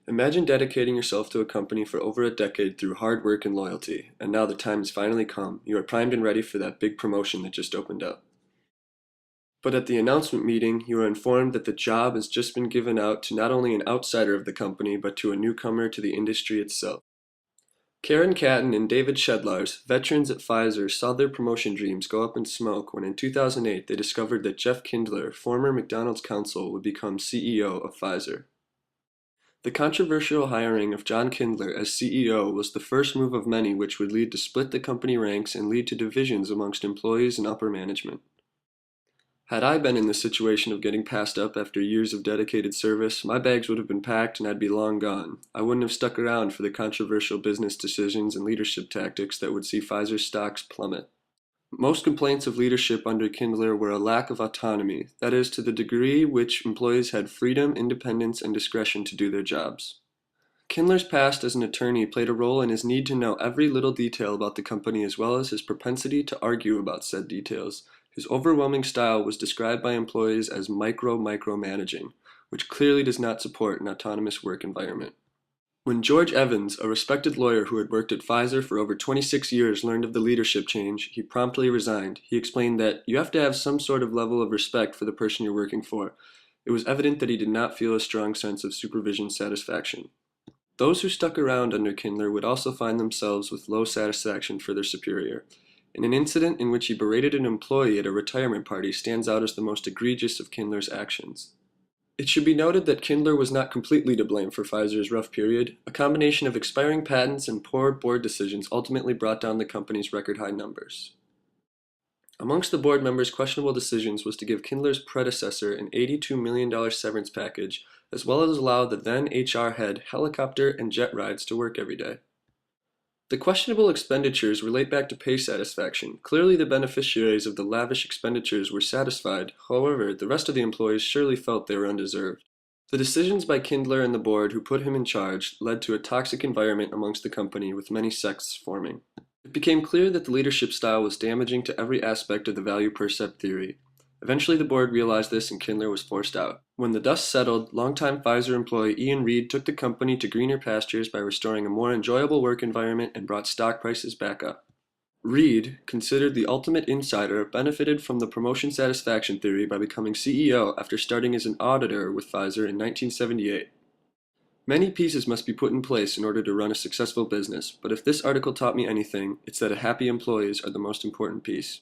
Imagine dedicating yourself to a company for over a decade through hard work and loyalty, and now the time has finally come. You are primed and ready for that big promotion that just opened up. But at the announcement meeting, you are informed that the job has just been given out to not only an outsider of the company, but to a newcomer to the industry itself. Karen Catton and David Shedlars, veterans at Pfizer, saw their promotion dreams go up in smoke when in 2008 they discovered that Jeff Kindler, former McDonald's counsel, would become CEO of Pfizer. The controversial hiring of John Kindler as CEO was the first move of many which would lead to split the company ranks and lead to divisions amongst employees and upper management. Had I been in the situation of getting passed up after years of dedicated service, my bags would have been packed and I'd be long gone. I wouldn't have stuck around for the controversial business decisions and leadership tactics that would see Pfizer's stocks plummet. Most complaints of leadership under Kindler were a lack of autonomy, that is, to the degree which employees had freedom, independence, and discretion to do their jobs. Kindler's past as an attorney played a role in his need to know every little detail about the company as well as his propensity to argue about said details. His overwhelming style was described by employees as micromanaging, which clearly does not support an autonomous work environment. When George Evans, a respected lawyer who had worked at Pfizer for over 26 years, learned of the leadership change, he promptly resigned. He explained that you have to have some sort of level of respect for the person you're working for. It was evident that he did not feel a strong sense of supervision satisfaction. Those who stuck around under Kindler would also find themselves with low satisfaction for their superior. And an incident in which he berated an employee at a retirement party stands out as the most egregious of Kindler's actions. It should be noted that Kindler was not completely to blame for Pfizer's rough period. A combination of expiring patents and poor board decisions ultimately brought down the company's record-high numbers. Amongst the board members' questionable decisions was to give Kindler's predecessor an $82 million severance package, as well as allow the then HR head helicopter and jet rides to work every day. The questionable expenditures relate back to pay satisfaction. Clearly the beneficiaries of the lavish expenditures were satisfied, however, the rest of the employees surely felt they were undeserved. The decisions by Kindler and the board who put him in charge led to a toxic environment amongst the company with many sects forming. It became clear that the leadership style was damaging to every aspect of the value percept theory. Eventually the board realized this and Kindler was forced out. When the dust settled, longtime Pfizer employee Ian Reed took the company to greener pastures by restoring a more enjoyable work environment and brought stock prices back up. Reed, considered the ultimate insider, benefited from the promotion satisfaction theory by becoming CEO after starting as an auditor with Pfizer in 1978. Many pieces must be put in place in order to run a successful business, but if this article taught me anything, it's that happy employees are the most important piece.